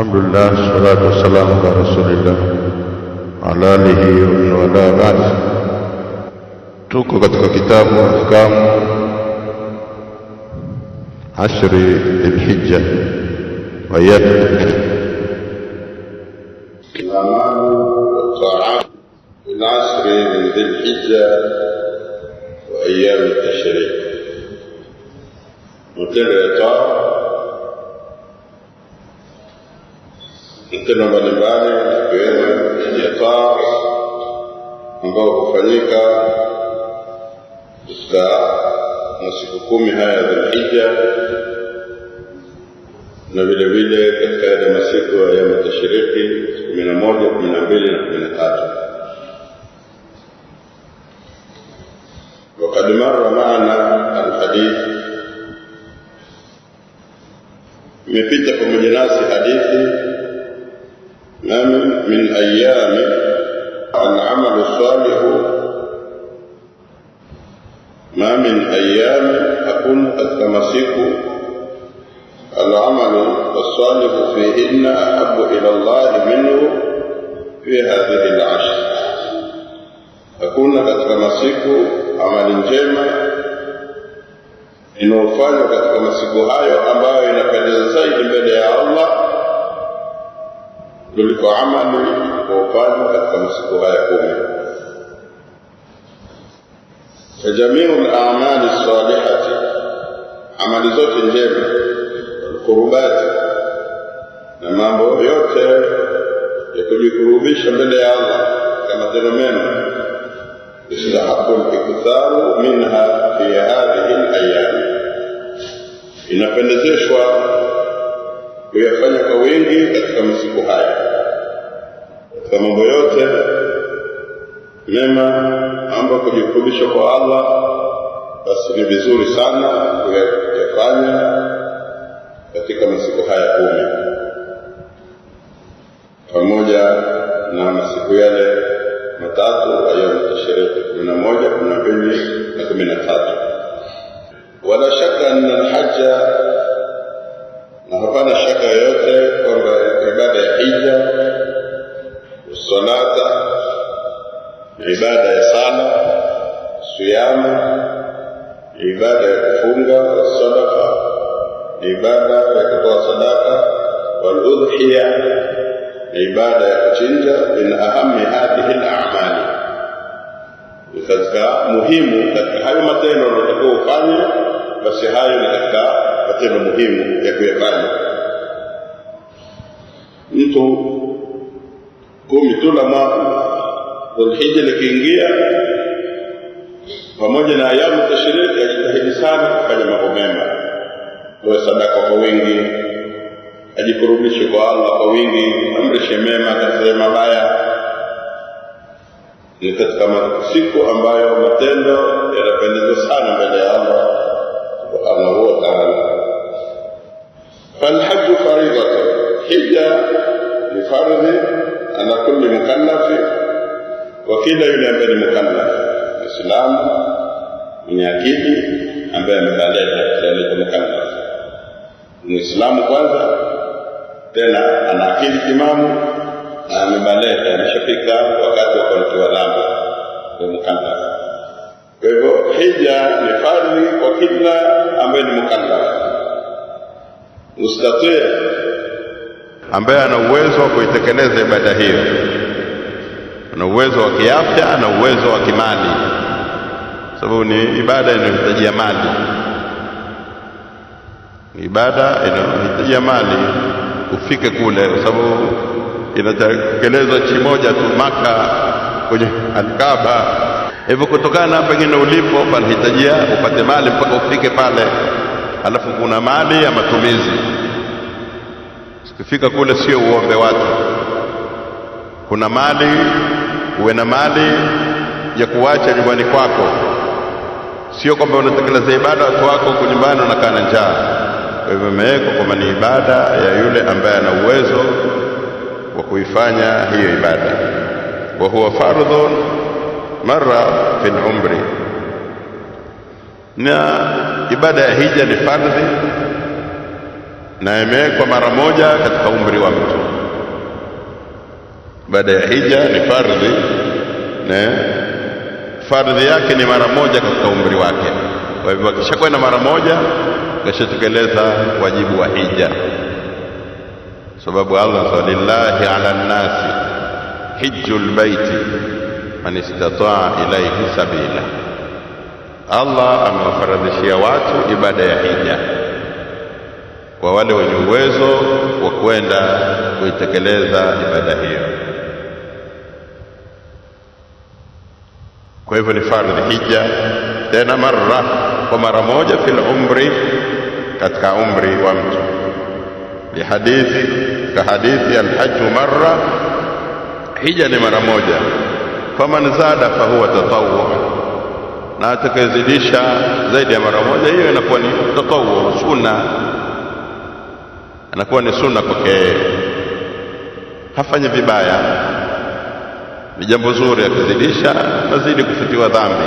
Alhamdulillah, salatu wassalamu ala rasulillah ala alihi wa ala alihi. Tuko katika kitabu Ahkam Ashri Dhul-Hijjah wa Ayyam من عشر من ذي الحجة وأيام التشريق. Matendo mbalimbali ikiwemo ya taa ambao hufanyika katika masiku 10 haya ya Dhul-Hijja, na vile vile katika yale masiku ya Ayyam Tashriqi 11, 12 na 13. وقد مر معنا الحديث مفيتا pamoja nasi hadithi من أيام العمل الصالح ما من أيام أكون أتمسك العمل الصالح فيهن أحب إلى الله منه في هذه العشر. أكون أتمسك amali njema inayofanywa katika masiku hayo ambayo inapendeza zaidi mbele ya Allah kuliko amali inayofanywa katika masiku haya 10. Fajamiu al-a'mali as-salihati, amali zote njema, al-qurubati, na mambo yote ya kujikurubisha mbele ya Allah kama tendo mema, يستحق الإكثار منها في هذه الأيام. Inapendezeshwa kuyafanya kwa wingi katika masiku haya. Katika mambo yote mema ambayo kujikurubisha kwa Allah, basi ni vizuri sana kuyafanya katika masiku haya 10 pamoja na masiku yale matatu Ayyam Tashriqi 11, 12 na 13. Wala shaka anna al-hajja, na hapana shaka yoyote kwamba ibada ya hija, salata, ibada ya sala, siyama, ibada ya kufunga, sadaqa, ibada ya kutoa sadaka, wal udhiya, ibada ya kuchinja, min ahami hadhihi al-a'mali, katika muhimu katika hayo matendo unatakiwa ufanye, basi hayo ni katika matendo muhimu ya kuyafanya. Mtu 10 tu la mwaka Dhul-Hijja likiingia, pamoja na Ayyam Tashriqi, ajitahidi sana kufanya mambo mema, kwa sadaka kwa wingi, ajikurubishe kwa Allah kwa wingi, amrishe mema, akataze mabaya. Ni katika siku ambayo matendo yanapendeza sana mbele ya Allah subhanahu wa ta'ala. Falhajju faridhatun, hija ni fardhi ala kulli mukallafi, wa kila yule ambaye ni mukallaf, Muislamu mwenye akili ambaye amebaleka, yani mukallaf. Muislamu kwanza, tena ana akili timamu na amebaleka, ameshafika wakati wa kutoa dhambi kwa mukallaf. Kwa hivyo hija ni fardhi kwa kila ambaye ni mukallaf, mustati, ambaye ana uwezo wa kuitekeleza ibada hiyo, ana uwezo wa kiafya, ana uwezo wa kimali, sababu ni ibada inayohitaji mali. Ibada inayohitaji mali ufike kule, kwa sababu inatekelezwa nchi moja tu, Maka, kwenye Al-Kaaba. Hivyo kutokana pengine ulipo panahitajia upate mali mpaka ufike pale, alafu kuna mali ya matumizi. Ukifika kule sio uombe watu, kuna mali, uwe na mali ya kuacha nyumbani kwako, sio kwamba unatekeleza ibada watu wako kwa nyumbani unakaa na njaa. Kwa hivyo imewekwa kwamba ni ibada ya yule ambaye ana uwezo wa kuifanya hiyo ibada. Wa huwa fardhun marra fil umri, na ibada ya hija ni fardhi na imewekwa mara moja katika umri wa mtu. Ibada ya hija ni fardhi, na fardhi yake ni mara moja katika umri wake. Kwa hivyo akishakwenda mara moja kashatekeleza wajibu wa hija, sababu Allah lillahi ala nnasi hijjul baiti man istata'a ilayhi sabila. Allah amewafaradhishia watu ibada ya hija kwa wale wenye uwezo wa kwenda kuitekeleza ibada hiyo. Kwa hivyo ni fardhi hija, tena marra, kwa mara moja, fil umri, katika umri wa mtu. Ni hadithi ka hadithi alhajju marra, hija ni mara moja. Faman zada fahuwa tatawwu, na atakayezidisha zaidi ya mara moja, hiyo inakuwa ni tatawwu, sunna, anakuwa ni sunna kwake, hafanyi vibaya, ni jambo zuri. Akizidisha nazidi kufutiwa dhambi,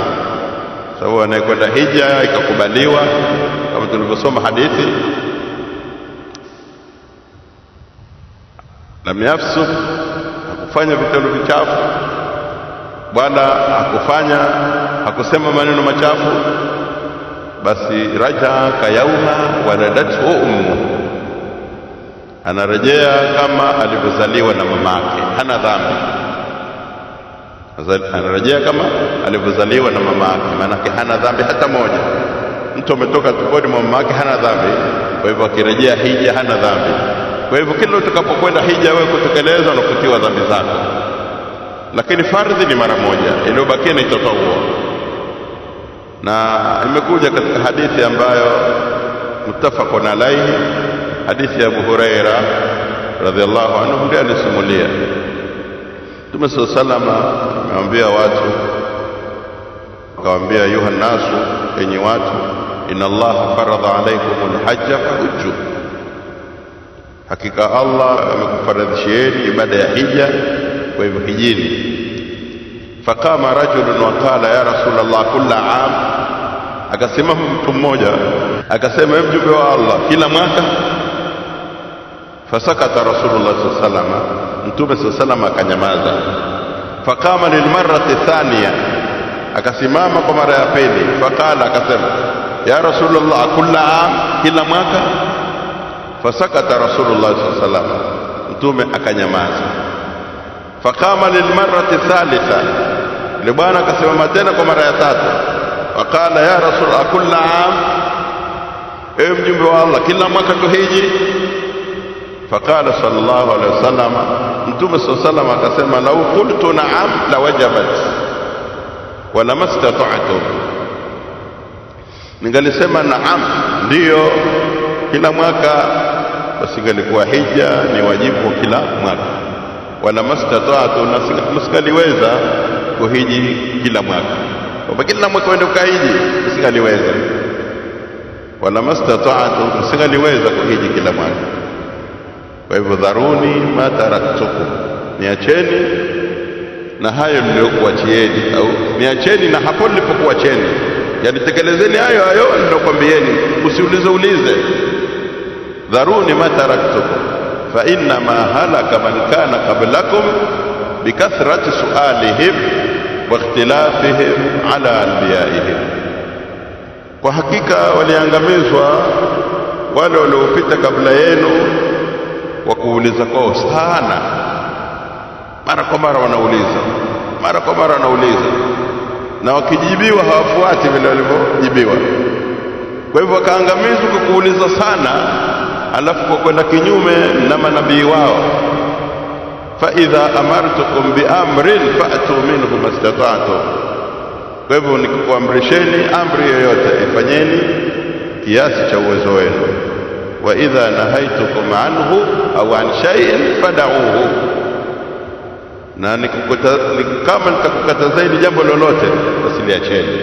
sababu anayekwenda hija ikakubaliwa, kama tulivyosoma hadithi, lam yafsuk, hakufanya vitendo vichafu, wala hakusema maneno machafu, basi raja kayauma waladathu ummu, anarejea kama alivyozaliwa na mamake, hana dhambi. Anarejea kama alivyozaliwa na mamake, maana hana dhambi hata moja. Mtu ametoka tumboni mwa mamake hana dhambi, kwa hivyo akirejea hija hana dhambi. Kwa hivyo kila utakapokwenda hija wewe kutekeleza unafutiwa dhambi zako, lakini fardhi ni mara moja, iliyobakia ni tatawwu. Na imekuja katika hadithi ambayo muttafaqun alayhi, hadithi ya Abu Huraira radhiallahu anhu, ndiye alisimulia Mtume sallallahu alayhi wasallam amewaambia watu, akawaambia ayuha nasu, enyi watu, inna Allaha faradha alaykumul hajja fahujju, hakika Allah amekufaradhishieni ibada ya hija, kwa hivyo hijini. Faqama rajulun wa qala ya Rasulullah kulla aam, akasimama mtu mmoja akasema, mjumbe wa Allah, kila mwaka? Fasakata Rasulullah sallallahu alaihi wasallam, Mtume sallallahu alaihi wasallam akanyamaza. Faqama lilmarrati thaniya, akasimama kwa mara ya pili. Faqala, akasema, ya Rasulullah kulla aam, kila mwaka? Fasakata Rasulullah sallallahu alaihi wasallam, Mtume akanyamaza. Faqama lilmarrati thalitha, yule bwana akasimama tena kwa mara ya tatu. Faqala ya Rasulullah kulla aam, ewe mjumbe wa Allah, kila mwaka tuhiji? Faqala sallallahu alaihi wasallam, Mtume sallallahu alaihi wasallam akasema, lau qultu na'am la wajabat wa lamastata'tum, ningalisema na'am, ndiyo, kila mwaka, basi ingalikuwa hija ni wajibu kila mwaka. Wala mastata'tu, na msikaliweza kuhiji kila mwaka, kwa kila mwaka wende ukahiji, msikaliweza. Wala mastata'tu, msikaliweza kuhiji kila mwaka. Kwa hivyo dharuni ma taraktukum, niacheni na hayo niliyokuachieni, au niacheni na hapo nilipokuacheni, yani tekelezeni hayo hayo niliyokuambieni, usiulize. Dharuni ma taraktukum fa inna ma halaka man kana qablakum bikathrati su'alihim wa ikhtilafihim ala anbiya'ihim, kwa hakika waliangamizwa wale waliopita kabla yenu wa kuuliza kwao sana, mara kwa mara wanauliza, na wakijibiwa hawafuati vile walivyojibiwa. Kwa hivyo wakaangamizwa kwa kuuliza sana, alafu kwa kwenda kinyume na manabii wao. Fa idha amartukum bi amrin fa'tu minhu mastata'tum, kwa hivyo nikikuamrisheni amri yoyote ifanyeni kiasi cha uwezo wenu. Wa idha nahaitukum anhu au an shay'in fad'uhu, na kama nitakukatazeni jambo lolote basi liacheni.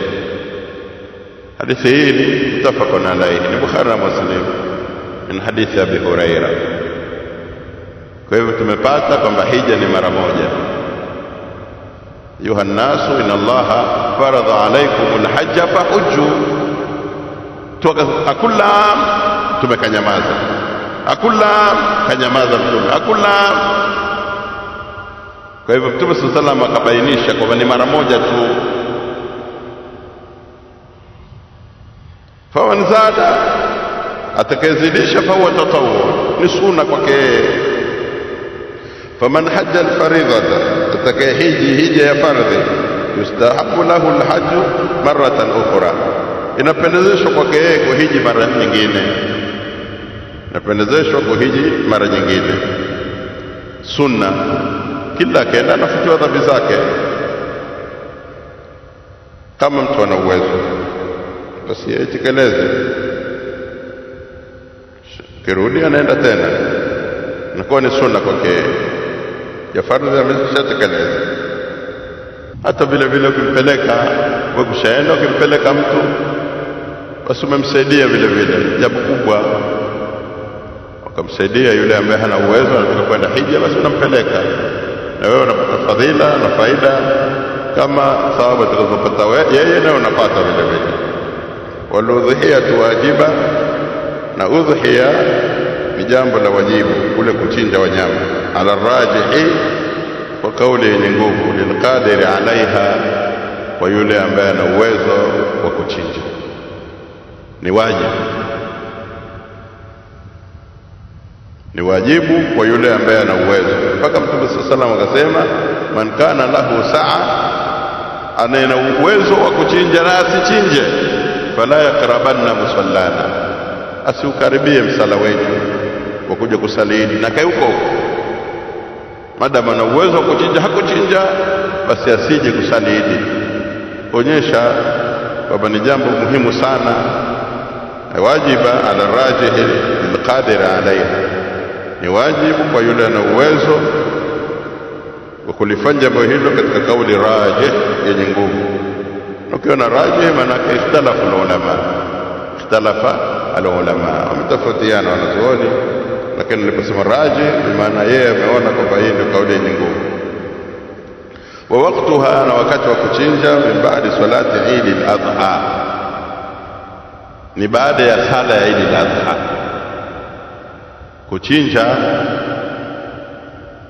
Hadithi hii ni muttafaqun alayhi, ni Bukhari na Muslim, min hadithi Abi Huraira. Kwa hivyo tumepata kwamba hija ni mara moja. Ayuha nasu inna Allaha faradha alaykumul hajja fahujju, akulla tumekanyamaza, akulla kanyamaza Mtume, akulla. Kwa hivyo Mtume sallallahu alaihi wasallam akabainisha kwamba ni mara moja tu. Faman zada, atakayezidisha fa huwa tatawwu, ni sunna kwake. Faman hajja alfaridhata, atakayehiji hija ya fardhi, yustahabu lahu alhajj maratan ukhra, inapendezeshwa kwake yeye kuhiji mara nyingine, inapendezeshwa kuhiji mara nyingine. Sunna, kila akienda anafutiwa dhambi zake. Kama mtu ana uwezo basi aitekeleze, kirudi anaenda tena, inakuwa ni sunna kwake. Ya fardhi ameshatekeleza. Hata vile vile ukimpeleka, wewe kushaenda ukimpeleka mtu, basi umemsaidia vile vile jambo kubwa. Ukamsaidia yule ambaye hana uwezo anataka kwenda hija, basi unampeleka, na wewe unapata fadhila na faida kama thawabu utakazopata yeye, na unapata vile vile. Waludhiyatu wajiba, na udhiya ni jambo la wajibu, kule kuchinja wanyama. Ala rajihi, kwa kauli yenye nguvu, lilqadiri alaiha, kwa yule ambaye ana uwezo wa kuchinja, ni wajibu. Ni wajibu kwa yule ambaye ana uwezo. Mpaka Mtume sallallahu alaihi wasallam akasema, man kana lahu saa, ana uwezo wa kuchinja na asichinje, fala yakrabanna musallana, asiukaribie msala wetu wa kuja kusalini, na kai huko madamu ana uwezo wa kuchinja, hakuchinja, basi asije kusalini. Onyesha kwamba ni jambo muhimu sana, wajiba ala rajihi alqadir alaiha, ni wajibu kwa yule ana uwezo wa kulifanya jambo hilo katika kauli rajih yenye nguvu. Ukiona rajih maana yake ikhtalafa alulama, wametofautiana wanazuoni, lakini niliposema rajih maana yeye ameona kwamba hii ndio kauli yenye nguvu. Wa waqtuha, na wakati wa kuchinja, min baadi salati Eid al-Adha, ni baada ya sala ya Eid al-Adha. Kuchinja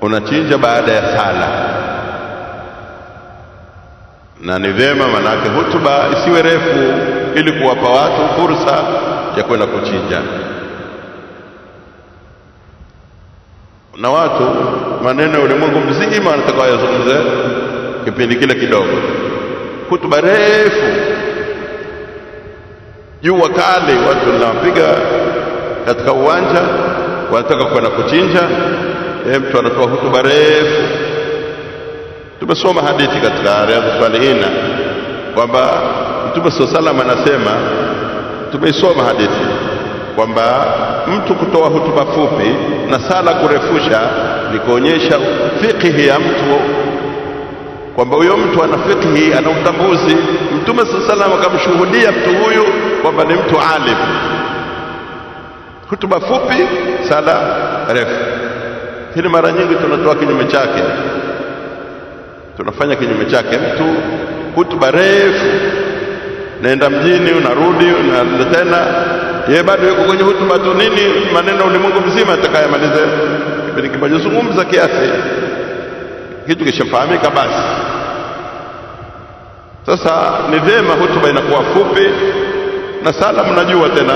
unachinja baada ya sala, na ni vyema manake hutuba isiwe refu, ili kuwapa watu fursa ya kwenda kuchinja. Na watu maneno ya ulimwengu mzima wanataka wayazungumze kipindi kile kidogo, hutuba refu, jua kali, watu wanapiga katika uwanja, wanataka kwenda kuchinja, mtu anatoa hutuba refu. Tumesoma hadithi katika Riyadhus Salihin kwamba Mtume sallallahu alaihi wasallam anasema, tumeisoma hadithi kwamba mtu kutoa hutuba fupi na sala kurefusha ni kuonyesha fiqhi ya mtu, kwamba huyo mtu ana fiqhi, ana utambuzi. Mtume sallallahu alaihi wasallam akamshuhudia mtu huyu kwamba ni mtu alim. Hutuba fupi, sala refu. Hili mara nyingi tunatoa kinyume chake, tunafanya kinyume chake. Mtu hutuba refu, naenda mjini, unarudi, unaenda tena, yeye bado yuko kwenye hutuba tu. Nini maneno ulimwengu mzima atakayemaliza kipindi kimoja, zungumza kiasi, kitu kishafahamika basi. Sasa ni vyema hutuba inakuwa fupi, na sala mnajua tena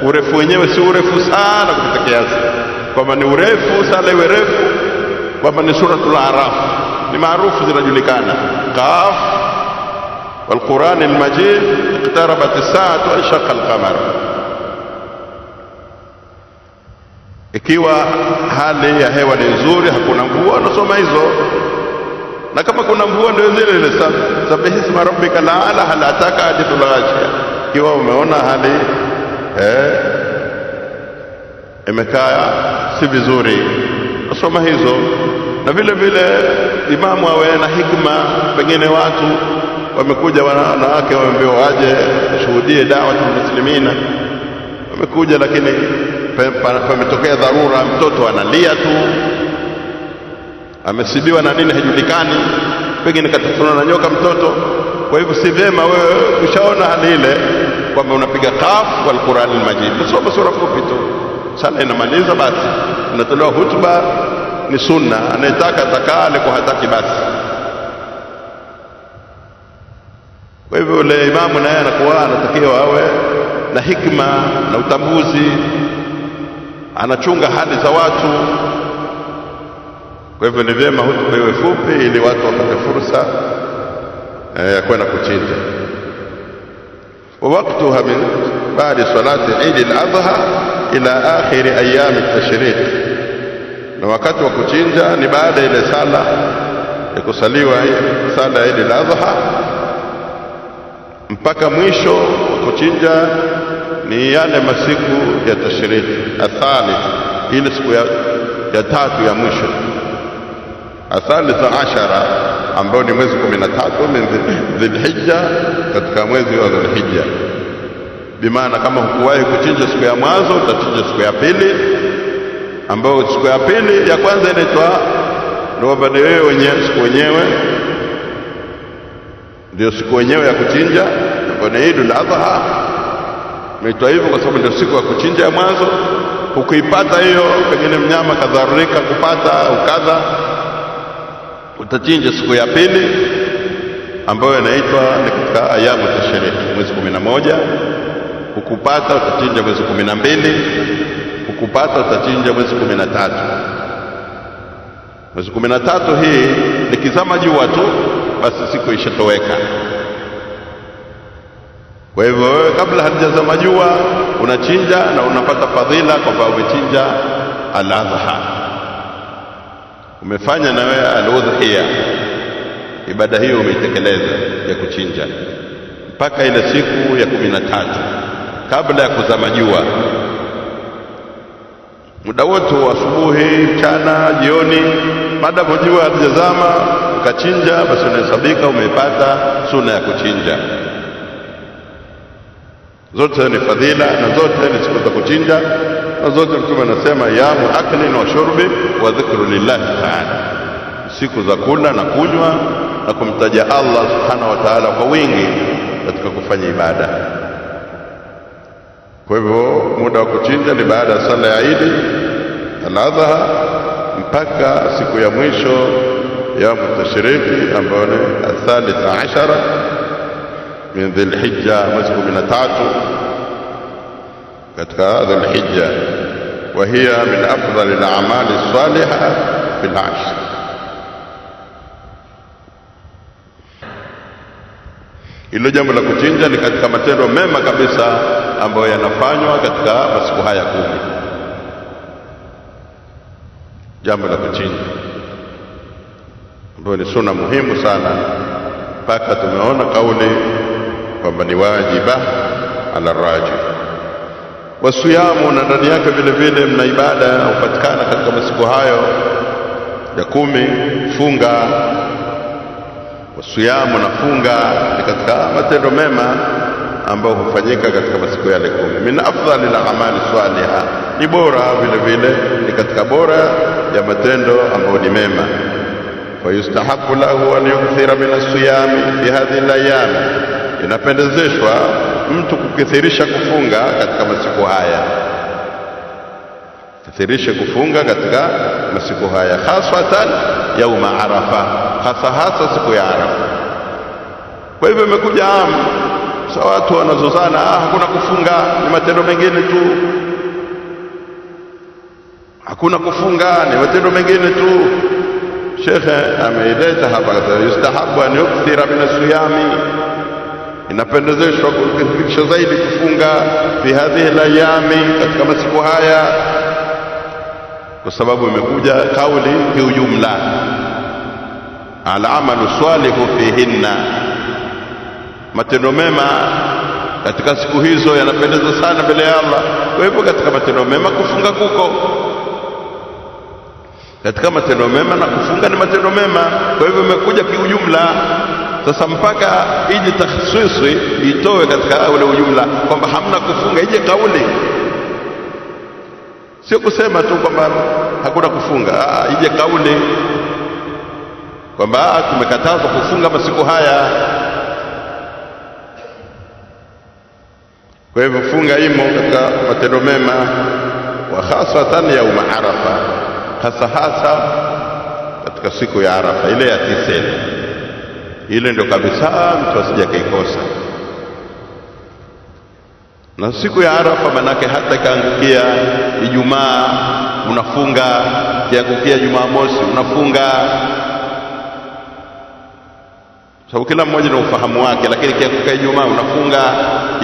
urefu wenyewe si urefu sana kupita kiasi, kwamba ni urefu, sala iwe refu, kwamba ni suratul Araf, ni maarufu, zinajulikana. Qaf wal Qur'an al Majid, iqtarabat as-sa'atu wa inshaqa al-qamar. Ikiwa hali ya hewa ni nzuri, hakuna mvua, unasoma hizo. Na kama kuna mvua ndio zile sabihi isma rabbika al-a'la, hal ataka hadithul ghashiya. Ikiwa umeona hali imekaa si vizuri, nasoma hizo. Na vile vile imamu awe na hikma, pengine watu wamekuja, wanawake waambiwa waje shuhudie da'watul muslimina, wamekuja lakini pametokea dharura, mtoto analia tu, amesibiwa na nini hajulikani, pengine katafuna na nyoka mtoto. Kwa hivyo si vyema wewe ushaona hali ile kwamba unapiga Qaf wal Qur'an al Majid, tusome sura fupi tu, sala inamaliza, basi unatolewa hutuba ni sunna, anayetaka atakale, kwa hataki basi. Kwa hivyo yule imamu naye anakuwa anatakiwa awe na hikma na utambuzi, anachunga hali za watu. Kwa hivyo ni vyema hutuba iwe fupi ili watu wapate fursa ya kwenda kuchinja. ووقتها من بعد صلاة عيد الأضحى إلى آخر أيام التشريق. na wakati wa kuchinja ni baada ile sala ya kusaliwa sala ya Eid al-Adha mpaka mwisho wa kuchinja, ni yale masiku ya tashriki athalith, ile siku ya tatu ya mwisho, athalitha ashara, ambao ni mwezi 13 min Dhulhijja, katika mwezi wa Dhulhijja. Bimaana kama hukuwahi kuchinja siku ya mwanzo, utachinja siku ya pili, ambao siku ya pili ya kwanza inaitwa ndio baada wewe wenyewe, siku wenyewe ndio siku wenyewe ya kuchinja, ambayo ni Eid al-Adha. Inaitwa hivyo kwa sababu ndio siku ya kuchinja ya mwanzo. Ukipata hiyo, pengine mnyama kadharika kupata au kadha, utachinja siku ya pili ambayo inaitwa ni katika ayamu tashriki, mwezi 11. Ukupata utachinja mwezi 12, ukupata utachinja mwezi 13. Mwezi 13 hii likizama jua tu, basi siku ishatoweka. Kwa hivyo wewe kabla halijazama jua unachinja na unapata fadhila kwamba umechinja al-Adha, umefanya na wewe al-udhiya, ibada hiyo umeitekeleza ya kuchinja mpaka ile siku ya 13 kabla ya kuzama jua. Muda wote wa asubuhi, mchana, jioni, maadamu jua halijazama ukachinja, basi unahesabika umepata sunna ya kuchinja. Zote ni fadhila na zote ni siku za kuchinja, na zote Mtume anasema yamu aklin wa shurbi wa dhikru lillahi ta'ala, siku za kula na kunywa na kumtaja Allah subhanahu wa ta'ala kwa wingi katika kufanya ibada. Kwa hivyo muda wa kuchinja ni baada ya sala ya Eid al-Adha mpaka siku ya mwisho ya tashriki, ambayo ni athalitha ashara min Dhulhijja, mwezi 13 katika Dhulhijja. wa hiya min afdali al-a'mali as-salihah fi al-ashr. Hilo jambo la kuchinja ni katika matendo mema kabisa ambayo yanafanywa katika masiku haya 10. Jambo la kuchinja ambayo ni sunna muhimu sana, mpaka tumeona kauli kwamba ni wajiba ala rajul. Wasiyamu, na ndani yake vile vile mna ibada upatikana katika masiku hayo ya 10, funga. Wasiyamu na funga ni katika matendo mema ambayo hufanyika katika masiku yale 10. Min afdhali al-a'mali salihah, ni bora vile vile, ni katika bora ya matendo ambayo ni mema. Fayustahabu lahu an yukthira min as-siyami fi hadhihi al-ayyam, inapendezeshwa mtu kukithirisha kufunga katika masiku haya, kithirisha kufunga katika masiku haya, hasatan yauma Arafa, hasa siku ya Arafa. Kwa hivyo imekuja sawa, watu wanazozana, hakuna kufunga, ni matendo mengine tu, hakuna kufunga, ni matendo mengine tu. Shekhe ameileta hapa, yustahabu an yukthira min as-siyami, inapendezeshwa kukithirisha zaidi kufunga fi hadhihi al-ayami, katika masiku haya, kwa sababu imekuja kauli kiujumla, al-amalu salihu fihinna, matendo mema katika siku hizo yanapendeza sana mbele ya Allah. Kwa hivyo katika matendo mema kufunga kuko, katika matendo mema na kufunga ni matendo mema. Kwa hivyo imekuja kiujumla. Sasa mpaka ije takhsisi itoe katika ule ujumla kwamba hamna kufunga, ije kauli, sio kusema tu kwamba hakuna kufunga. Ije kauli kwamba tumekatazwa kufunga masiku haya. Kwa hivyo funga imo katika matendo mema, wa hasatan yauma Arafa, hasa hasa katika siku ya Arafa ile ya 9. Ile ndio kabisa mtu asije kaikosa. Na siku ya Arafa manake hata kaangukia Ijumaa unafunga, kiangukia Jumamosi unafunga, sababu kila mmoja na ufahamu wake. Lakini kiangukia Ijumaa unafunga.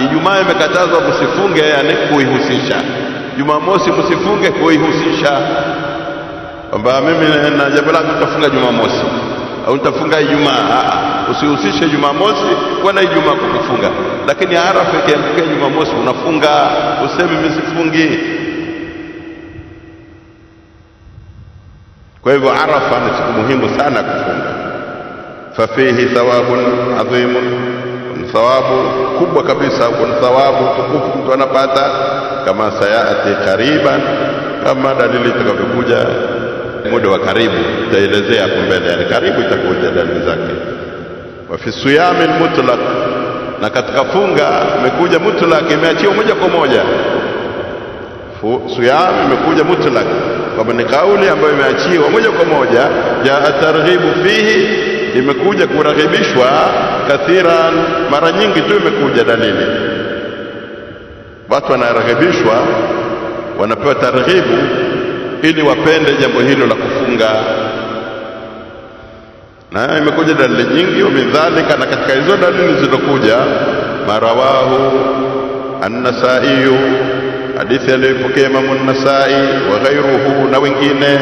Ijumaa imekatazwa msifunge, yani kuihusisha. Jumamosi msifunge, kuihusisha kwamba mimi na jambo langu nitafunga Jumamosi au nitafunga Ijumaa. Usihusishe Jumamosi wala Ijumaa kufunga. Lakini Arafa ikiangukia Jumamosi unafunga, useme mimi sifungi. Kwa hivyo Arafa ni siku muhimu sana kufunga. Fafihi thawabun adhimun, thawabu kubwa kabisa, kuna thawabu tukufu mtu anapata, kama sayati qariban, kama dalili itakapokuja muda wa karibu tutaelezea hapo mbele, yani karibu itakuja dalili zake. Wa fi siyamil mutlaq, na katika funga imekuja mutlaq, imeachiwa moja kwa moja. Siyam imekuja mutlaq, kama ni kauli ambayo imeachiwa moja kwa moja. Jaa targhibu fihi, imekuja kuraghibishwa kathiran, mara nyingi tu imekuja dalili. Watu wanaraghibishwa, wanapewa targhibu ili wapende jambo hilo la kufunga. Na imekuja dalili nyingi. Wa midhalika, na katika hizo dalili zilizokuja, marawahu an-Nasai, hadithi aliyopokea Imam an-Nasai wa ghayruhu, na wengine,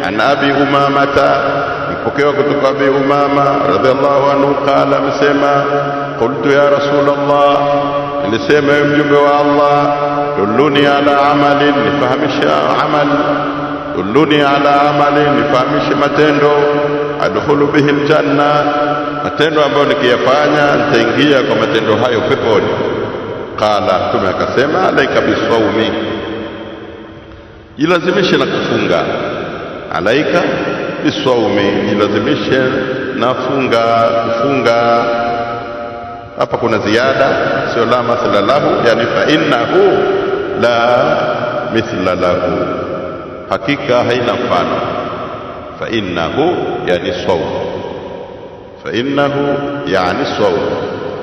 an Abi Umamata, ipokewa kutoka Abi Umama radhiallahu anhu, qala, amesema, qultu ya Rasulullah, nilisema mjumbe wa Allah, dulluni ala amalin, nifahamisha amal, dulluni ala amalin, nifahamishe matendo, adkhulu bihi aljanna, matendo ambayo nikiyafanya nitaingia kwa matendo hayo peponi. Qala, Mtume akasema, alaika bisawmi, jilazimishe na kufunga. Alaika bisawmi, jilazimishe na kufunga. Hapa kuna ziada, sio la mithla lahu, yani fa innahu la mithla lahu, hakika haina mfano. Fa innahu yani sawm, fa innahu yani sawm,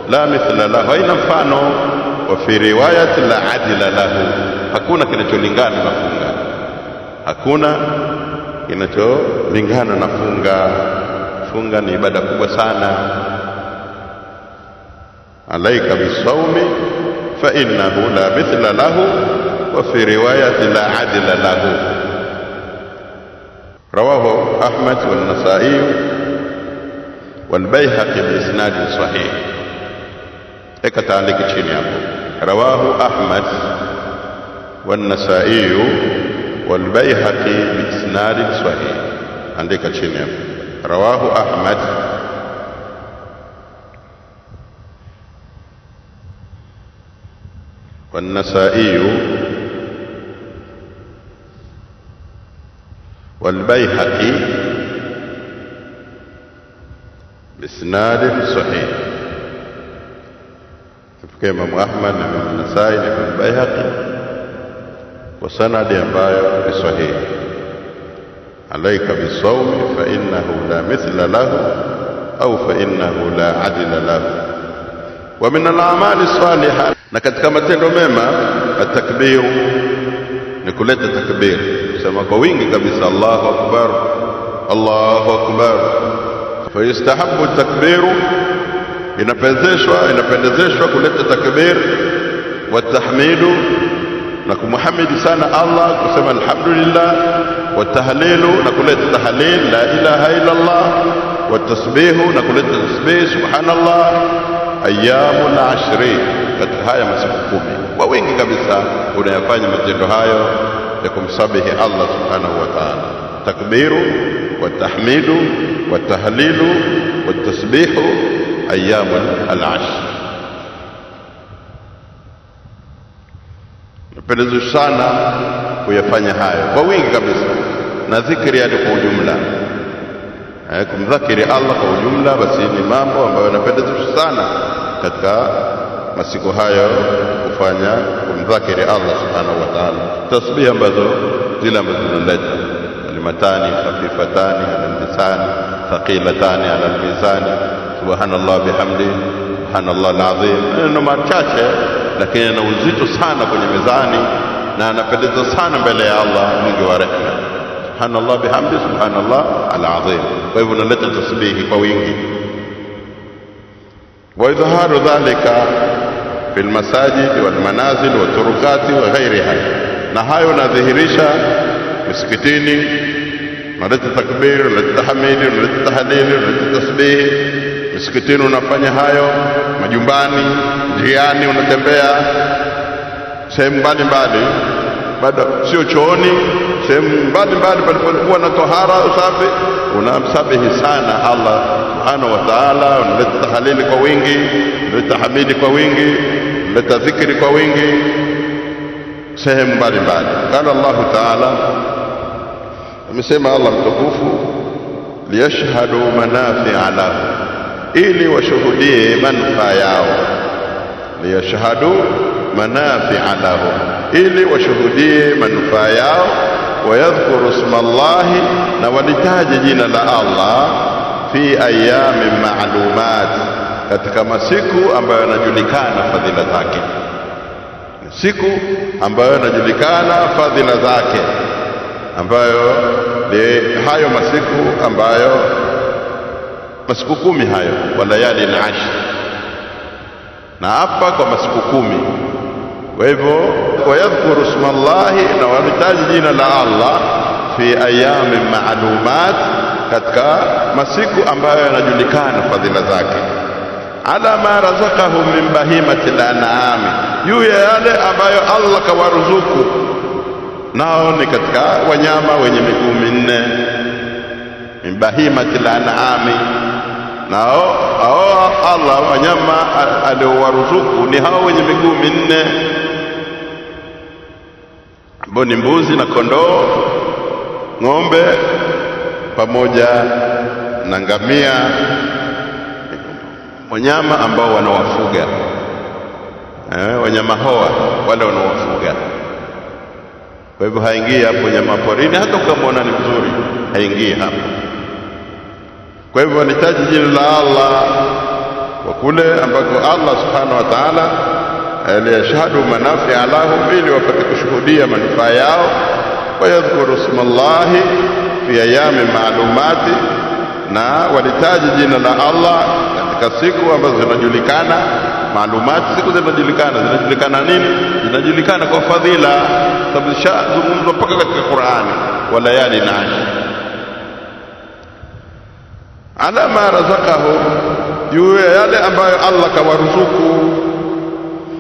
la mithla lahu, haina mfano. Wa fi riwayati la adila lahu, hakuna kinacholingana na funga, hakuna kinacholingana na funga. Funga ni ibada kubwa sana. Alaika bisawmi fa innahu la mithla lahu, wa fi riwayati la adila lahu. Rawahu Ahmad wal Nasai wal Baihaqi bi isnad sahih. Eka taaliki chini hapo, rawahu Ahmad wal Nasai wal Baihaqi bi isnad sahih. Andika chini hapo, rawahu Ahmad والنسائي والبيهقي بإسناد صحيح. كما أحمد والنسائي والبيهقي وسند ambayo ni sahih. Alaika bisawm fa innahu la mithla lahu au fa innahu la adila lahu. Wa min al-a'mali salihah, na katika matendo mema, at-takbir, ni kuleta takbir, kusema kwa wingi kabisa, Allahu akbar, Allahu akbar. Fa yustahabbu at-takbir, inapendezeshwa kuleta takbir, wa tahmidu, na kumhamidi sana Allah, kusema alhamdulillah, wa tahlilu, na kuleta tahlil, la ilaha illa Allah, wa tasbihu, na kuleta tasbih, subhanallah. Ayyamul ashri, katika haya masiku 10 kwa wingi kabisa unayafanya matendo hayo ya kumsabihi Allah subhanahu wa ta'ala. Takbiru wa tahmidu wa tahlilu wa tasbihu ayyamul ashr. Napendeza sana kuyafanya hayo kwa wingi kabisa, na dhikri yake kwa ujumla. Kumdhakiri Allah kwa ujumla, basi ni mambo ambayo yanapendeza sana katika masiku hayo, kufanya kumdhakiri Allah subhanahu wa ta'ala. Tasbih ambazo zile ambazo tunaleta kalimatani khafifatani ala lisani thaqilatani ala almizani subhanallah bihamdi subhanallah alazim. Neno machache lakini yana uzito sana kwenye mizani na anapendeza sana mbele ya Allah mwingi wa rehema. Subhanallah bihamdi subhanallah alazim. Kwa hivyo unaleta tasbihi kwa wingi. Wa idharu dhalika fil masajid wal manazil wa turukati wa ghairiha, na hayo nadhihirisha misikitini, unaleta takbiri, unaleta tahmidi, unaleta tahlili, unaleta tasbihi. Misikitini unafanya hayo, majumbani, njiani, unatembea sehemu mbalimbali, bado sio chooni, sehemu mbalimbali palipokuwa na tohara usafi, unamsabihi sana Allah subhanahu wa ta'ala. Unaleta tahlili kwa wingi, unaleta hamidi kwa wingi, unaleta dhikri kwa wingi sehemu mbalimbali. Qala Allah ta'ala, amesema Allah mtukufu, liyashhadu manafi'a lahu, ili washuhudie manufaa yao. Liyashhadu manafi'a lahu, ili washuhudie manufaa yao. Wayadhkuru isma Allahi, na walitaje jina la Allah, fi ayamin ma'lumat, katika masiku ambayo yanajulikana fadhila zake. Siku ambayo yanajulikana fadhila zake, ambayo ni hayo masiku ambayo masiku 10 hayo, wa layali al-ashr, na hapa kwa masiku 10. Kwa hivyo wayadhkuru isma Allahi, na walitaje jina la Allah, fi ayamin ma'lumat, katika masiku ambayo yanajulikana fadhila zake. Ala ma razaqahum min bahimati al-an'am, juu ya yale ambayo Allah kawaruzuku nao ni katika wanyama wenye miguu minne. Min bahimati al-an'am, nao Allah wanyama aliowaruzuku ni hao wenye miguu minne, ambao ni mbuzi na kondoo, ng'ombe pamoja na ngamia, wanyama ambao wanawafuga, wanyama hoa wale wanawafuga. Kwa hivyo haingii hapo nyama porini, hata ukamwona ni mzuri haingii hapo. Kwa hivyo walitaji jina la Allah kwa kule ambako Allah subhanahu wa ta'ala aliyashhadu manafi'a lahum, ili wapate kushuhudia manufaa yao. Wayadhkuru isma Allahi fi ayamin ma'lumati, na walitaji jina la Allah katika siku ambazo zinajulikana. Maalumati, siku zinajulikana nini? Zinajulikana kwa fadhila, sababu zungumzwa mpaka katika Qur'ani, wa layali al-ashr. Ala ma razaqahu, juu ya yale ambayo Allah kawaruzuku,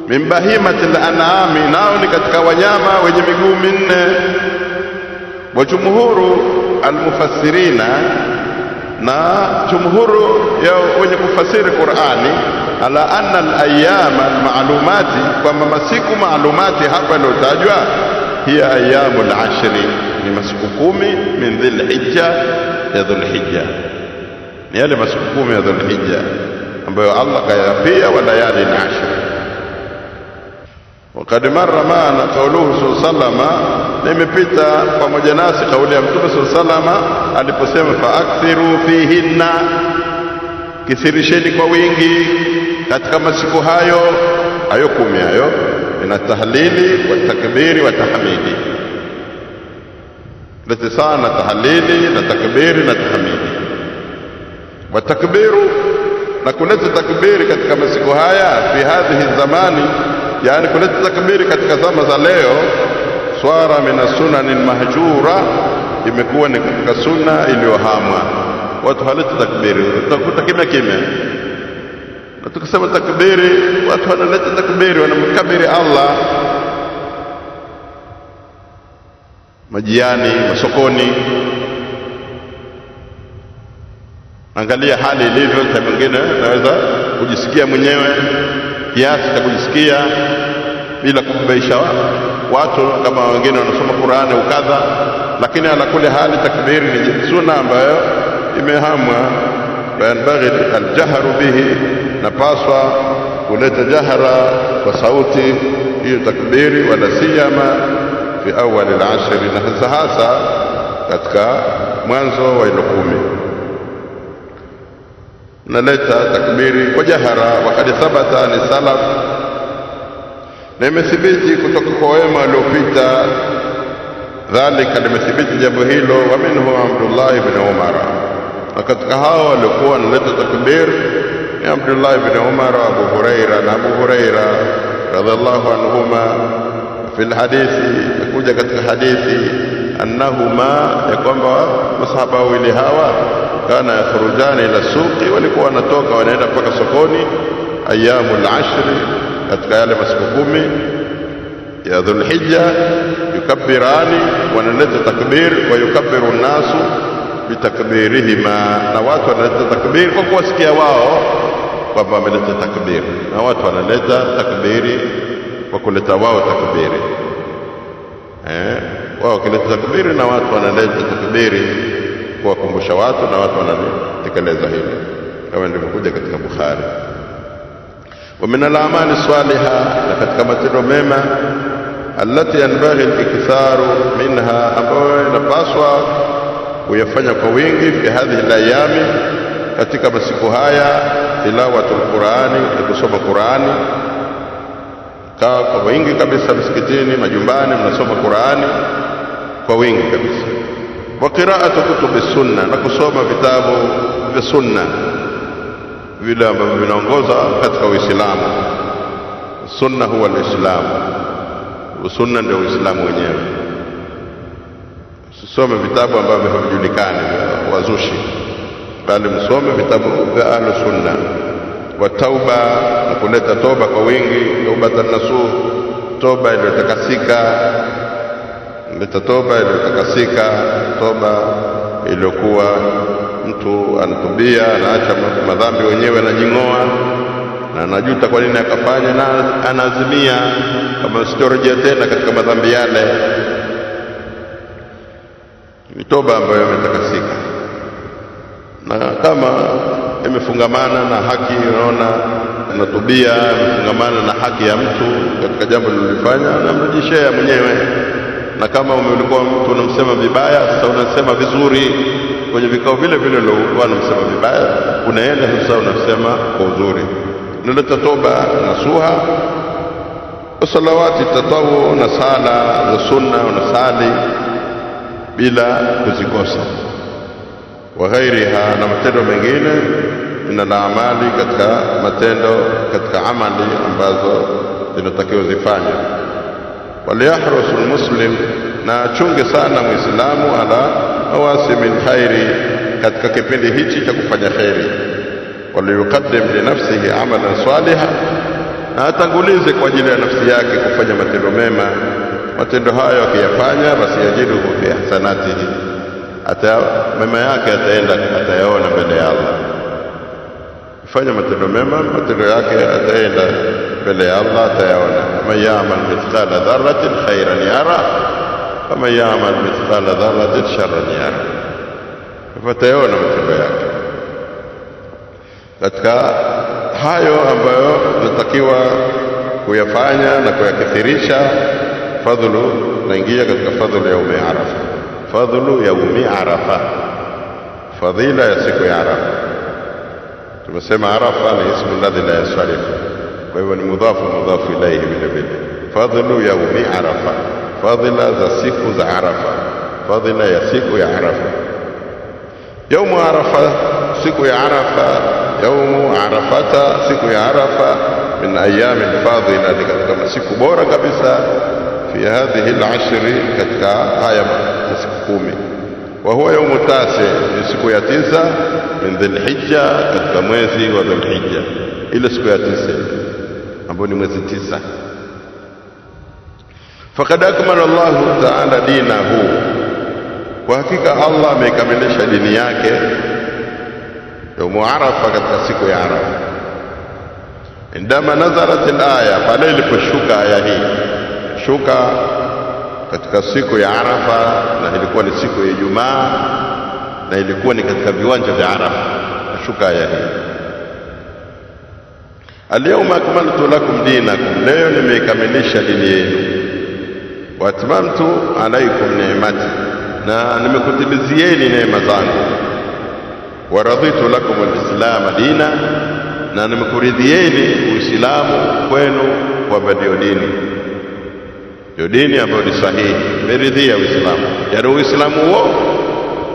min bahimati al-an'ami, nao ni katika wanyama wenye miguu minne. Wa jumhuru al-mufassirina, na jumhuru ya wenye kufasiri Qur'ani, ala anna al-ayyama al-ma'lumati, kwamba masiku maalumati hapa yaliyotajwa, hiya ayyamul ashri, ni masiku 10 min dhilhijja, ya dhulhijja, ni yale masiku 10 ya dhulhijja ambayo Allah kayapia, wa layali al-ashr. Wakad marra maana qawluhu sallama, nimepita pamoja nasi kauli ya Mtume sallama aliposema, fa akthiru fihinna, kisirisheni kwa wingi katika masiku hayo 10 hayo, ina tahlili wa takbiri wa tahmidi. Lete sana tahlili na takbiri na tahmidi. Wa takbiru, na kuleta takbiri katika masiku haya, fi hadhihi zamani, yani kuleta takbiri katika zama za leo, swara min sunanil mahjura, imekuwa ni katika sunna iliyohamwa. Watu haleta takbiri, utakuta kimya, na tukisema takbiri, watu wanaleta takbiri, wanamkabiri Allah majiani, masokoni. Angalia hali ilivyo, kwa mwingine naweza kujisikia mwenyewe kiasi cha kujisikia bila kubaisha watu, kama wengine wanasoma Qur'ani ukadha, lakini ala kule hali takbiri ni sunna ambayo imehamwa. Yanbaghi aljahru bihi, napaswa kuleta jahra kwa sauti hiyo takbiri, wala siyama fi awwal al-ashr, na hasa katika mwanzo wa hilo 10. Naleta takbiri kwa jahara. Wakad thabata ni salaf, na imethibiti kutoka kwa wema waliopita dhalika, limethibiti jambo hilo. Wa minhu Abdullah ibn Umar, na katika hao waliokuwa wanaleta takbir ni Abdullah ibn Umar wa Abu Huraira na Abu Huraira radhiallahu anhuma. Fil hadithi, kuja katika hadithi, annahuma, ya kwamba masahaba wawili hawa kana yakhrujani ila suqi, walikuwa wanatoka wanaenda mpaka sokoni, ayyamul ashri, katika yale masiku 10 ya Dhulhijja, yukabbirani, wanaleta takbir, wa yukabbiru an-nasu bitakbirihima, na watu wanaleta takbir kwa kuwasikia wao kwamba wameleta takbir, na watu wanaleta takbiri kwa kuleta wao takbiri. Wao kileta takbiri na watu wanaleta takbiri kuwakumbusha watu, na watu wanatekeleza hilo, kama ndivyokuja katika Bukhari. Wa min al-a'mali salihah, na katika matendo mema, allati yanbaghi al-iktharu minha, ambayo inapaswa kuyafanya kwa wingi, fi hadhihi al-ayami, katika masiku haya, tilawatul Qur'ani, kusoma Qur'ani. Kwa wingi kabisa msikitini, majumbani, mnasoma Qur'ani kwa wingi kabisa. Wa qira'atu kutubi sunna, na kusoma vitabu vya sunna vile ambavyo vinaongoza katika Uislamu. Sunna huwa al-Islam, sunna ndio Uislamu wenyewe. Usisome vitabu ambavyo havijulikani wazushi, bali msome vitabu vya ahlu sunna. Wa tauba, na kuleta toba kwa wingi, taubatan nasuh, toba iliyotakasika, leta toba iliyotakasika, toba iliyokuwa mtu anatubia, anaacha madhambi wenyewe, anajing'oa na anajuta kwa nini akafanya, na anaazimia kama sitorejea tena katika madhambi yale. Ni toba ambayo imetakasika, na kama imefungamana na haki, unaona anatubia, imefungamana na haki ya mtu katika jambo lililofanya, anamrejeshea mwenyewe. Na kama ulikuwa mtu unamsema vibaya, sasa unasema vizuri kwenye vikao vile vile ulikuwa unamsema vibaya, unaenda sasa unasema kwa uzuri. Naleta toba nasuha. Wa salawati tatawu, na sala za sunna unasali bila kuzikosa. Wa ghairiha, na matendo mengine, min al-a'mali, katika matendo, katika amali ambazo zinatakiwa zifanywe. Waliyahrusu al-muslim, na chunge sana muislamu, ala awasimil khairi, katika kipindi hichi cha kufanya khairi. Waliyuqaddim li nafsihi amalan salihan, na atangulize kwa ajili ya nafsi yake kufanya matendo mema. Matendo hayo akiyafanya, basi yajiduhu fi hasanatihi, mema yake atayaona mbele ya Allah. Fanya matendo mema, matendo yake ataenda mbele ya Allah, atayaona. Man ya'mal mithqala dharratin khairan yara, wa man ya'mal mithqala dharratin sharran yara, atayaona matendo yake. Katika hayo ambayo tunatakiwa kuyafanya na kuyakithirisha, fadhlu, naingia katika fadhlu yaumi Arafa. Fadhlu yaumi Arafa, fadhila ya siku ya Arafa. Tumesema Arafa ni ismu alladhi la yasarif, kwa hivyo ni mudhafu ilayhi vile vile. Fadhlu yaumi Arafa, fadhila za siku za Arafa, fadhila ya siku ya Arafa. Yaumu Arafa, siku ya Arafa, yaumu Arafata, siku ya Arafa, min ayami al-fadhila, ni katika masiku bora kabisa, fi hadhihi al-ashri, katika haya masiku 10. Wa huwa yaumu tasi, ni siku ya 9, min Dhulhijja, katika mwezi wa Dhulhijja, ile siku ya 9 ambayo ni mwezi 9. Faqad akmala Allahu ta'ala dinahu, kwa hakika Allah amekamilisha dini yake yaumu Arafa, katika siku ya Arafa. Indama nazarat al-aya, pale iliposhuka aya hii, shuka katika siku ya Arafa, na ilikuwa ni siku ya Ijumaa, na ilikuwa ni katika viwanja vya Arafa. Shuka aya hii, al-yawma akmaltu lakum dinakum, leo nimekamilisha dini yenu. Wa atmamtu alaykum ni'mati, na nimekutimizieni neema zangu. Wa raditu lakum al-islam dina, na nimekuridhieni Uislamu kwenu kwamba ndio dini ambayo ni sahihi. Nimeridhia Uislamu, yaani Uislamu huo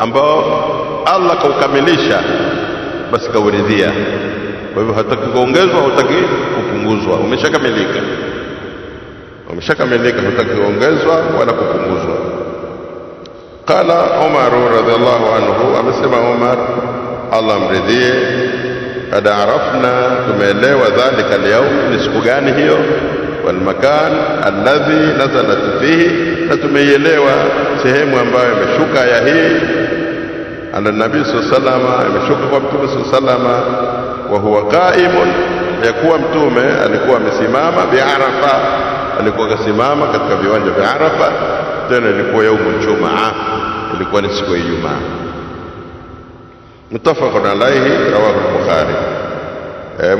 ambao Allah kaukamilisha, basi kauridhia. Kwa hivyo hataki kuongezwa, hataki kupunguzwa, umeshakamilika, hataki kuongezwa wala kupunguzwa. Qala Umar radhiallahu anhu, amesema Umar, Allah amridhie, kad arafna, tumeelewa dhalika al-yawm, ni siku gani hiyo, wal makan alladhi nazalat fihi, na tumeielewa sehemu ambayo imeshuka aya hii ala nabii sallallahu alayhi wasallam, imeshuka kwa mtume sallallahu alayhi wasallam, wa huwa qaimun, yakuwa mtume alikuwa amesimama bi'arafa, alikuwa kasimama katika viwanja vya Arafa, tena ilikuwa yaumul jumaa, ilikuwa ni siku ya Ijumaa. Muttafaqun alayhi, rawahu al-Bukhari.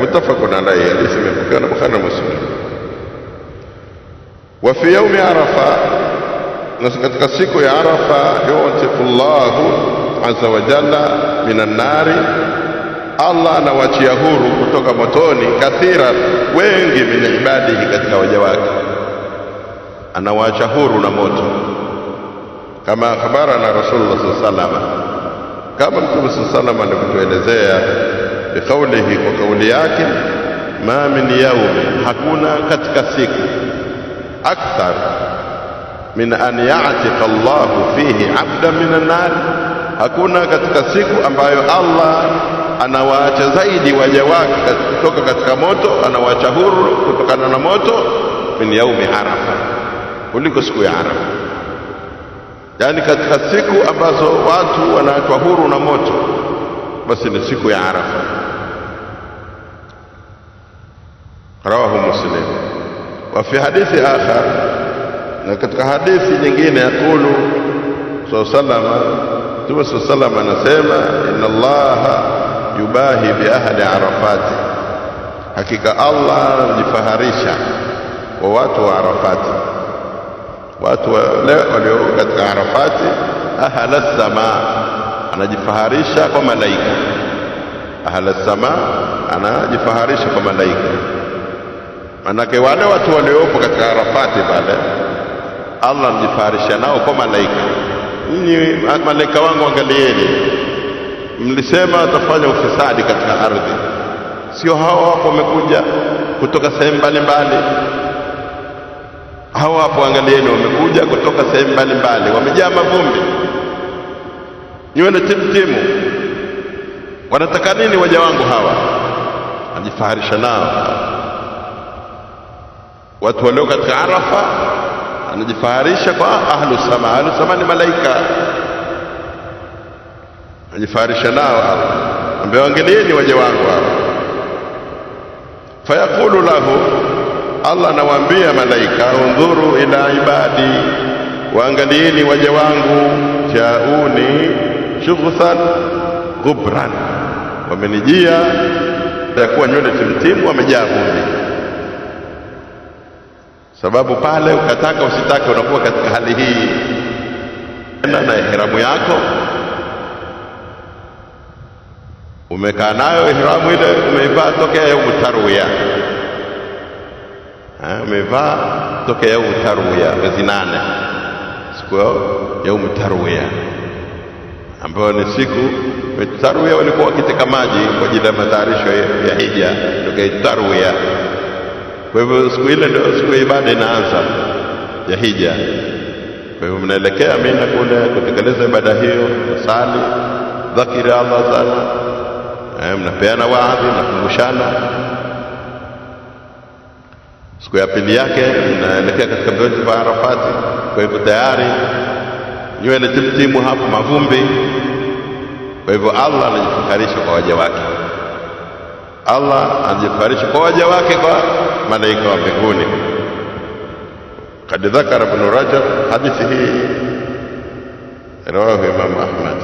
Muttafaqun alayhi, hadithi imepokewa na Bukhari na Muslim. Wa fi yawmi Arafa, na katika siku ya Arafa, yutiqu Allahu azza wa jalla minan nari, Allah anawachia huru kutoka motoni kathira, wengi, min ibadihi, katika waja wake anawaacha huru na moto, kama habara na Rasulullah sallallahu alaihi wasallam, kama Mtume sallallahu alaihi wasallam alivyotuelezea, biqaulihi, kwa kauli yake, ma min yawmin, hakuna katika siku, akthar min an ya'tiqa Allahu fihi 'abdan minan nar, hakuna katika siku ambayo Allah anawaacha zaidi waja wake kutoka katika moto, anawaacha huru kutokana na moto, min yaumi Arafa, kuliko siku ya Arafa. Yani katika siku ambazo watu wanaachwa huru na moto, basi ni siku ya Arafa. Rawahu Muslim. Wa fi hadithi akhar, na katika hadithi nyingine, yakulu sallallahu alaihi wasallam anasema, inna Allaha yubahi bi ahli Arafati, hakika Allah anajifaharisha kwa watu wa Arafati, watu walio katika Arafati. Ahla sama, anajifaharisha kwa malaika. Ahla sama, anajifaharisha kwa malaika. Manake wale watu waliopo katika Arafati pale, Allah anajifaharisha nao kwa malaika. Nyinyi malaika wangu, angalieni, mlisema atafanya ufisadi katika ardhi, sio hao hapo wamekuja kutoka sehemu mbalimbali. Hao hapo, angalieni, wamekuja kutoka sehemu mbalimbali, wamejaa mavumbi, nywele timtimu, wanataka nini waja wangu hawa? Anajifaharisha nao. Watu walio katika Arafa anajifaharisha kwa ahlu sama. Ahlu sama ni malaika, anajifaharisha nao Allah, ambaye angalieni waja wangu hawa. Fayaqulu lahu, Allah anawaambia malaika, undhuru ila ibadi, waangalieni waja wangu, jauni shughsan ghubran, wamenijia yakuwa nywele timtimu, wamejaa vumbi. Sababu pale ukataka usitake, unakuwa katika hali hii na ihramu yako, umekaa nayo ihramu ile, umeivaa tokea yaumu tarwiya, umevaa tokea yaumu tarwiya, mwezi 8, siku yaumu tarwiya, ambayo ni siku tarwiya walikuwa wakiteka maji kwa ajili ya matayarisho ya hija, tokea tarwiya. Kwa hivyo siku ile ndio siku ya ibada inaanza ya hija. Kwa hivyo mnaelekea Mina kule kutekeleza ibada hiyo, kusali, dhikri Allah sana, mnapeana waadhi, mnakumbushana. Siku ya pili yake mnaelekea katika viwanja vya Arafati. Kwa hivyo tayari nywele timtimu hapo, mavumbi. Kwa hivyo Allah anajifaharisha kwa waja wake, Allah anajifaharisha kwa waja wake kwa malaika wa mbinguni. Kad dhakara Ibn Rajab, hadithi hii rawahu Imam Ahmad.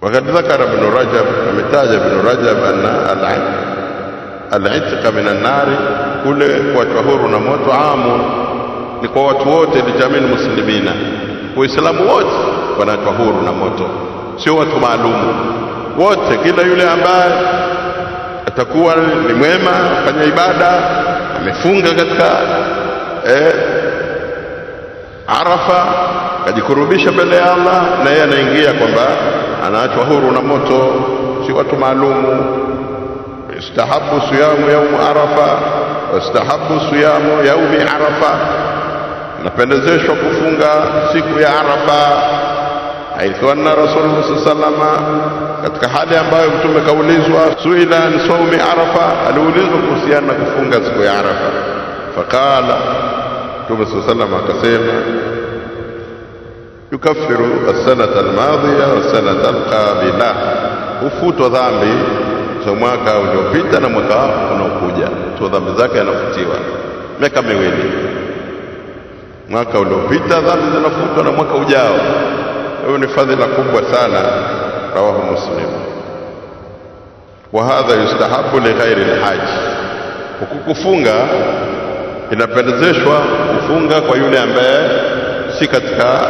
Wakad dhakara Ibn Rajab, ametaja Ibn Rajab anna al-itqa min an-nar, kule kuachwa huru na moto, amu, ni kwa watu wote, lijamii muslimina, waislamu wote wanaachwa huru na moto, sio watu maalumu wote. Kila yule ambaye atakuwa ni mwema, fanya ibada, amefunga katika Arafa, kajikurubisha mbele ya Allah, na yeye anaingia kwamba anaachwa huru na moto, si watu maalumu. Istahabu siyamu yaumu Arafa wastahabu siyamu yaumi Arafa, napendezeshwa kufunga siku ya Arafa. Haithu anna Rasulullah sallallahu alaihi wasallam, katika hali ambayo Mtume kaulizwa, suila an saumi Arafa, aliulizwa kuhusiana na kufunga siku ya Arafa. Faqala, Mtume sallallahu alaihi wasallam akasema, yukaffiru as-sanata al-madhiya was-sanata al-qabila, hufutwa dhambi za mwaka uliopita na mwaka unaokuja. Tu dhambi zake yanafutiwa miaka miwili, mwaka uliopita dhambi zinafutwa na mwaka ujao. Hiyo ni fadhila kubwa sana. Rawahu Muslim. Wa hadha yustahabu li ghairi al-hajj, kufunga inapendezeshwa kufunga kwa yule ambaye si katika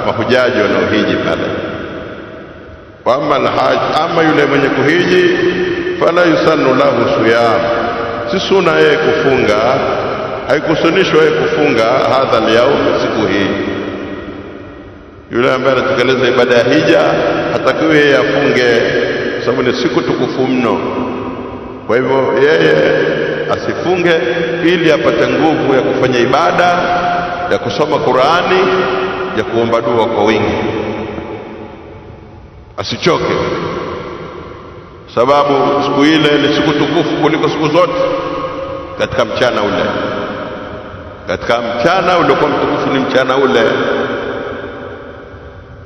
mahujaji wanaohiji pale. Wa amma al-hajj, ama yule mwenye kuhiji, fala yusannu lahu siyam, si sunna yeye kufunga, haikusunishwa yeye kufunga hadha al-yawm, siku hii. Yule ambaye anatekeleza ibada ya hija hatakiwi yeye afunge, sababu ni siku tukufu mno. Kwa hivyo yeye asifunge ili apate nguvu ya kufanya ibada, ya kusoma Qur'ani, ya kuomba dua kwa wingi, asichoke, sababu siku ile ni siku tukufu kuliko siku zote. Katika mchana ule, katika mchana uliokuwa mtukufu ni mchana ule,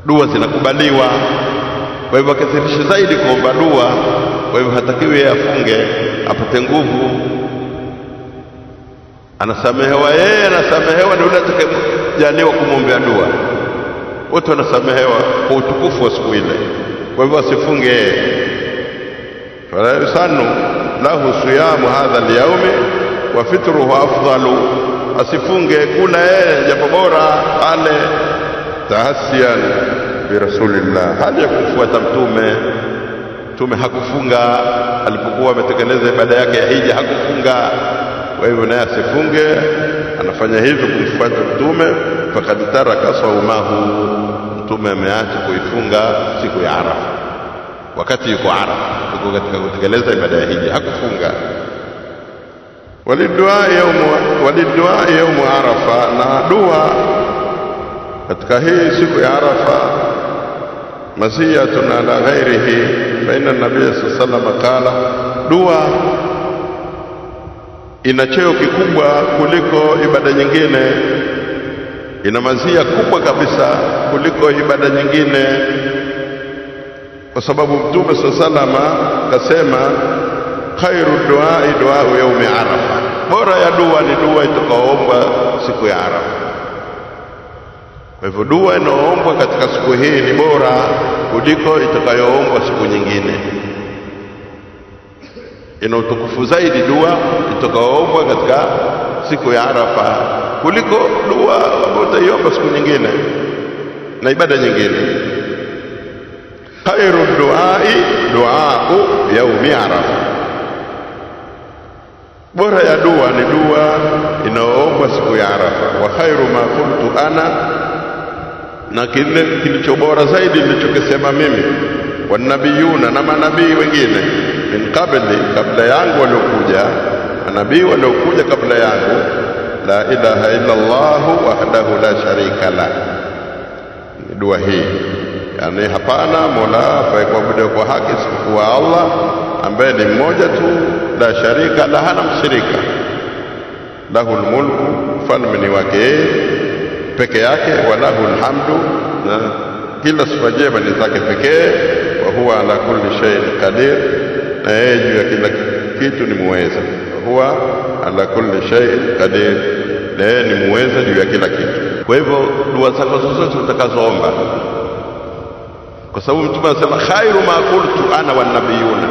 dua zinakubaliwa. Kwa hivyo akithirisha zaidi kuomba dua. Kwa hivyo hatakiwi yeye afunge, apate nguvu. Anasamehewa yeye, anasamehewa ni yule atakayejaliwa kumwombea dua. Wote wanasamehewa kwa utukufu wa siku ile. Kwa hivyo asifunge yeye. Fala yusannu lahu siyamu hadha al-yawmi wa fitruhu afdalu, asifunge, kula yeye jambo bora, ale tahasiyan bi Rasulillah, hali ya kufuata Mtume. Mtume hakufunga alipokuwa ametekeleza ibada yake ya hija, hakufunga. Kwa hivyo naye asifunge, anafanya hivyo kumfuata Mtume. Faqad taraka saumahu, Mtume ameacha kuifunga siku ya Arafa wakati yuko Arafa, yuko katika kutekeleza ibada ya hija, hakufunga. Walidua yaumu Arafa, na dua katika hii siku ya Arafa, maziyatun ala ghairihi, fa inna an-nabiy sallallahu alaihi wasallam qala, dua ina cheo kikubwa kuliko ibada nyingine, ina mazia kubwa kabisa kuliko ibada nyingine, kwa sababu Mtume sallallahu alaihi wasallam kasema, khairu duai duau yaumi Arafa, bora ya dua ni dua itakaoombwa siku ya Arafa. Kwa hivyo dua inayoombwa katika siku hii ni bora kuliko itakayoombwa siku nyingine. Ina utukufu zaidi dua itakayoombwa katika siku ya Arafa kuliko dua ambayo utaiomba siku nyingine na ibada nyingine. Khairu duai duau yaumi Arafa, bora ya dua ni dua inayoombwa siku ya Arafa. Wa khairu ma qultu ana, na kile kilicho bora zaidi nilichokisema mimi, wanabiyuna, na manabii wengine, min qabli, kabla yangu waliokuja, manabii waliokuja kabla yangu, la ilaha illa Allah wahdahu la sharika la, ni dua hii, yani hapana mola afai kuabudiwa kwa haki isipokuwa Allah ambaye ni mmoja tu, la sharika la, hana mshirika, lahul mulku, falme ni wake peke yake, wa lahul hamdu, na kila sifa njema ni zake pekee, wa huwa ala kulli shay'in qadir, na yeye juu ya kila kitu ni muweza. Huwa ala kulli shay'in qadir, na yeye ni muweza juu ya kila kitu. Kwa hivyo dua zako zote utakazoomba, kwa sababu Mtume anasema khairu ma qultu ana wan nabiyuna,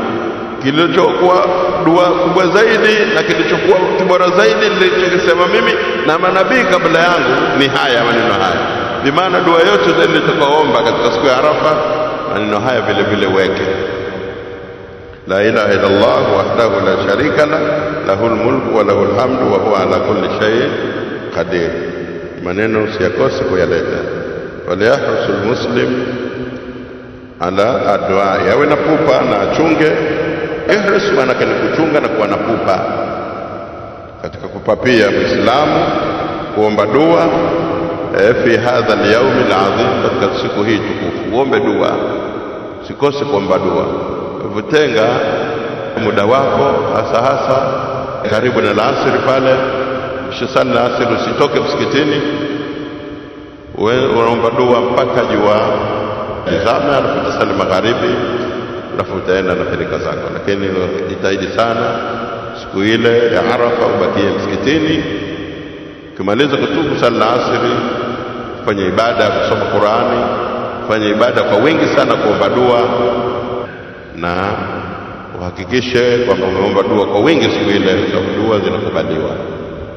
kilichokuwa dua kubwa zaidi na kilichokuwa kibora zaidi nilichokisema mimi na manabii kabla yangu ni haya maneno haya. Bimaana dua yote nitakayoomba katika siku ya Arafa, maneno haya vile vile weke: la ilaha illa Allah wahdahu la sharika la lahul mulku wa lahul hamdu wa huwa ala kulli shay'in qadir. Maneno usiyakose kuyaleta. Waliyahrusul muslim ala adua, yawe na pupa na achunge. Ihris maana ni kuchunga na kuwa na pupa katika kupapia Muislamu kuomba dua fi hadha al-yawm al-azim, katika siku hii tukufu uombe dua, sikose kuomba dua. Vutenga muda wako hasa karibu na alasiri pale, ukisali alasiri usitoke msikitini, unaomba dua mpaka jua lizame, alafu utasali magharibi, alafu utaenda na firika zako. Lakini jitahidi sana siku ile ya Arafa ubakie msikitini. Ukimaliza kutubu sali alasiri, fanya ibada, kusoma Qur'ani, fanya ibada kwa wingi sana, kuomba dua, na uhakikishe kwamba umeomba dua kwa wingi siku ile, sababu dua zinakubaliwa.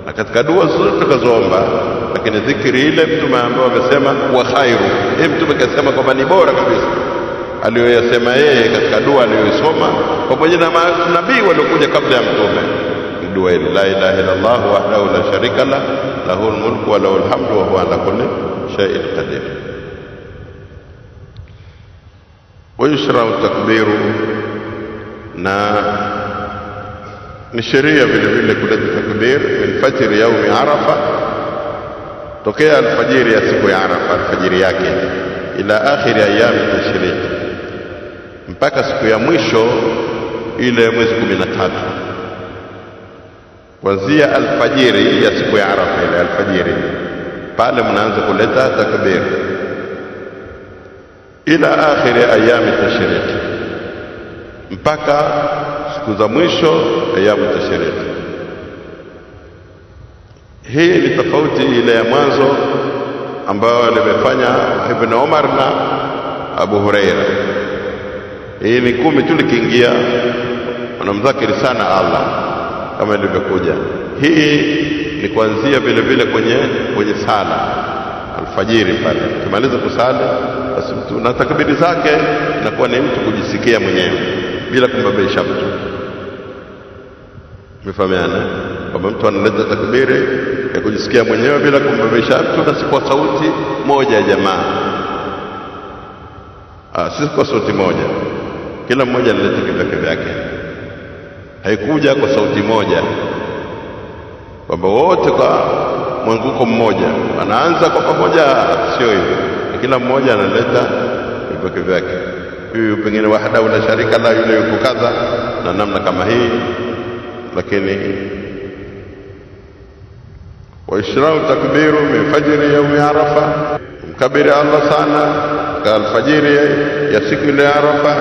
Na katika dua zote tutakazoomba, lakini dhikri ile Mtume ambao amesema wa khairu, Mtume kasema kwamba ni bora kabisa aliyoyasema yeye katika dua aliyoisoma pamoja na manabii waliokuja kabla ya Mtume, dua ile la ilaha illa Allah wahdahu la sharika la lahul mulku wa lahul hamdu wa huwa ala kulli shay'in qadir. Wayushrau takbiru, na ni sheria vile vile kuleta takbir min fajri yaumi Arafa, tokea alfajiri ya siku ya Arafa, alfajiri yake, ila akhiri ayami tashriq, mpaka siku ya mwisho ile mwezi 13. Kuanzia alfajiri ya siku ya Arafa, ile alfajiri pale mnaanza kuleta takbir ila akhiri ayami tashriq, mpaka siku za mwisho ayamu tashriq. Hii ni tofauti ile ya mwanzo ambayo limefanya Ibn Umar na Abu Huraira. Hii ni 10 tu likiingia wanamdhakiri sana Allah kama ilivyokuja. Hii ni kuanzia vile vile kwenye sala alfajiri pale, kimaliza kusali basi mtu na takbiri zake inakuwa ni mtu kujisikia mwenyewe bila kumbabaisha mtu. Mfahamiana kwamba mtu analeta takbiri ya kujisikia mwenyewe bila kumbabaisha mtu, na si kwa sauti moja ya jamaa, si kwa sauti moja, kila mmoja analeta kivyake vyake. Haikuja kwa sauti moja kwamba wote kwa mwanguko mmoja anaanza kwa pamoja, sio hivyo. Kila mmoja analeta vivyake vyake. Huyu pengine wahdahu la sharika la, yule yuko kadha na namna kama hii. Lakini waishrau takbiru min fajri yaumi Arafa, mkabiri Allah sana ka alfajiri ya siku ile Arafa,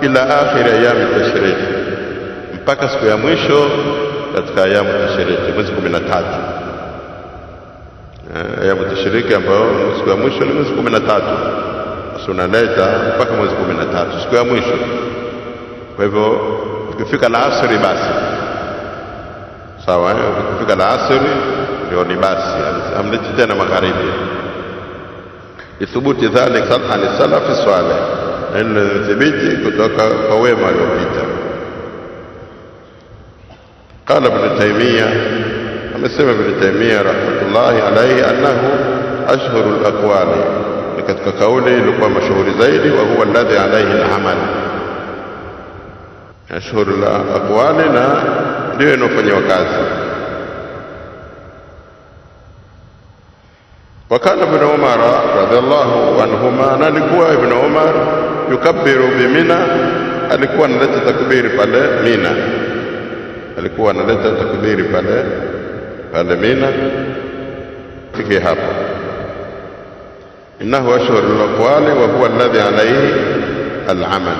ila akhiri ayami tashriq, mpaka siku ya mwisho katika ayamu tashriq, mwezi 13. Ayamu tashriq ambayo siku ya mwisho ni mwezi 13, basi unaleta mpaka mwezi 13 siku ya mwisho. Kwa hivyo ukifika la asri basi sawa, ukifika la asri ndio ni basi, amleti tena magharibi. Ithubuti dhalika an salafi salih, na thibiti kutoka kwa wema waliopita. Qala Ibn Taymiyyah, amesema Ibn Taymiyyah rahmatullahi alayhi, annahu ashhurul aqwali, ni katika kauli ilikuwa mashuhuri zaidi, wa huwa alladhi alayhi al-amal. Ashhurul aqwali, na ndio inofanywa kazi. Wakana Ibn Umar radhiallahu anhuma, na alikuwa Ibn Umar yukabbiru bimina, alikuwa analeta takbiri pale Mina, alikuwa analeta takbiri pale Mina. Fiki hapo, innahu ashhurul aqwali wa huwa alladhi alayhi al-amal.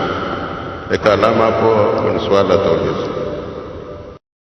Ikalama hapo ni swala tauhid.